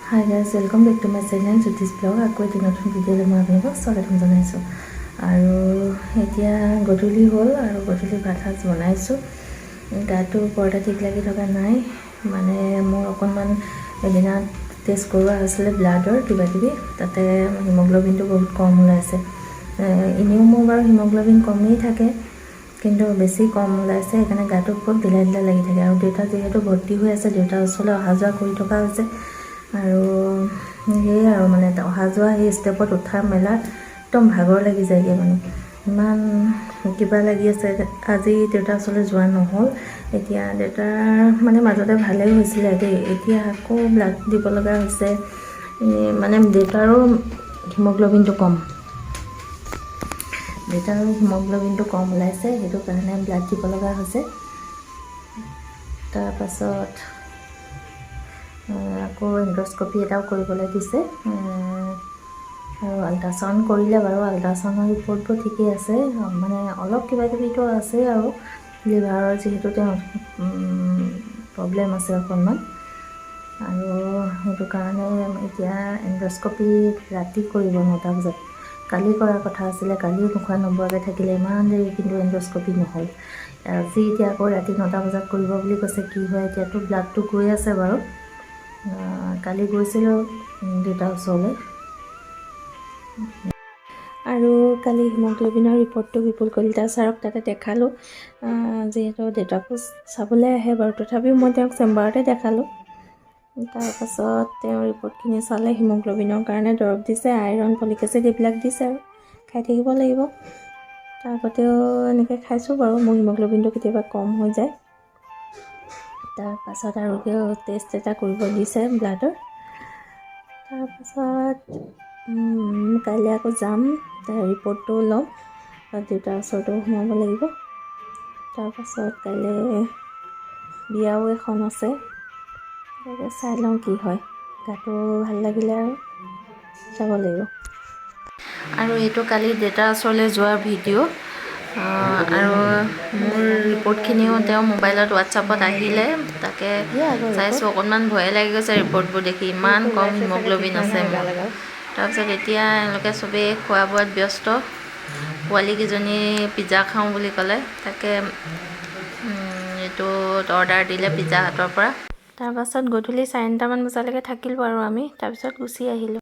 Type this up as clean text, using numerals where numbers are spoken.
Hi guys, welcome back to my channel Jyoti's Blog. আকৌ এটি নতুন ভিডিঅ'লৈ মই আপোনালোকক স্বাগতম জনাইছোঁ। আৰু এতিয়া গধূলি হ'ল আৰু গধূলি ভাত সাজ বনাইছোঁ। গাটো পৰটা ঠিক লাগি থকা নাই, মানে মোৰ অকণমান এদিনা টেষ্ট কৰোৱা হৈছিলে ব্লাডৰ কিবাকিবি, তাতে হিমোগ্লোবিনটো বহুত কম ওলাইছে। এনেও মোৰ বাৰু হিমোগ্লোবিন কমেই থাকে, কিন্তু বেছি কম ওলাইছে, সেইকাৰণে গাটো খুব ঢিলা ঢিলা লাগি থাকে। আৰু দেউতা যিহেতু ভৰ্তি হৈ আছে, দেউতাৰ ওচৰলৈ অহা যোৱা কৰি থকা হৈছে। আৰু সেয়ে আৰু মানে অহা যোৱা সেই ষ্টেপত উঠা মেলা একদম ভাগৰ লাগি যায়গৈ, মানে ইমান কিবা লাগি আছে। আজি দেউতাৰ ওচৰলৈ যোৱা নহ'ল। এতিয়া দেউতাৰ মানে মাজতে ভালেই হৈছিলে দেই, এতিয়া আকৌ ব্লাড দিব লগা হৈছে। মানে দেউতাৰো হিমোগ্লোবিনটো কম, ওলাইছে, সেইটো কাৰণে ব্লাড দিব লগা হৈছে। তাৰপাছত আকৌ এণ্ডস্কপি এটাও কৰিবলৈ দিছে, আৰু আল্ট্ৰাচাউণ্ড কৰিলে বাৰু। আল্ট্ৰাচাউণ্ডৰ ৰিপৰ্টবোৰ ঠিকেই আছে, মানে অলপ কিবাকিবিতো আছে আৰু লিভাৰৰ যিহেতু তেওঁ প্ৰব্লেম আছে অকণমান, আৰু সেইটো কাৰণে এতিয়া এণ্ডস্কপি ৰাতি কৰিব 9টা বজাত। কালি কৰাৰ কথা আছিলে, কালিও নোখোৱা নোবোৱাকৈ থাকিলে, ইমান দেৰি কিন্তু এণ্ডস্কপি নহ'ল। আজি এতিয়া আকৌ ৰাতি 9টা বজাত কৰিব বুলি কৈছে। কি হয় এতিয়াতো ব্লাডটো গৈ আছে বাৰু। কালি গৈছিলোঁ দেউতাৰ ওচৰলৈ, আৰু কালি হিমোগ্লোবিনৰ ৰিপৰ্টটো বিপুল কলিতা ছাৰক তাতে দেখালোঁ। যিহেতু দেউতাকো চাবলৈ আহে বাৰু, তথাপিও মই তেওঁক চেম্বাৰতে দেখালোঁ। তাৰপাছত তেওঁ ৰিপৰ্টখিনি চালে, হিমোগ্লোবিনৰ কাৰণে দৰৱ দিছে, আইৰণ, ফলিক এচিড এইবিলাক দিছে, আৰু খাই থাকিব লাগিব। তাৰ আগতেও এনেকৈ খাইছোঁ বাৰু, মোৰ হিমোগ্লোবিনটো কেতিয়াবা কম হৈ যায়। তাৰপাছত আৰু টেষ্ট এটা কৰিব দিছে ব্লাডৰ। তাৰপাছত কাইলৈ আকৌ যাম, ৰিপৰ্টটো ল'ম, দেউতাৰ ওচৰতো সোমাব লাগিব। তাৰপাছত কাইলৈ বিয়াও এখন আছে, তাকে চাই লওঁ কি হয়। গাটো ভাল লাগিলে আৰু যাব লাগিব। আৰু এইটো কালি দেউতাৰ ওচৰলৈ যোৱাৰ ভিডিঅ', আৰু মোৰ ৰিপৰ্টখিনিও তেওঁ মোবাইলত হোৱাটছআপত আহিলে, তাকে চাইছোঁ। অকণমান ভয়ে লাগি গৈছে ৰিপৰ্টবোৰ দেখি, ইমান কম হিমোগ্লোবিন আছে মোৰ। তাৰপিছত এতিয়া এওঁলোকে চবেই খোৱা বোৱাত ব্যস্ত। পোৱালীকেইজনী পিজ্জা খাওঁ বুলি ক'লে, তাকে এইটোত অৰ্ডাৰ দিলে পিজ্জা হাটৰ পৰা। তাৰপাছত গধূলি 9:30মান বজালৈকে থাকিলোঁ আৰু আমি, তাৰপিছত গুচি আহিলোঁ।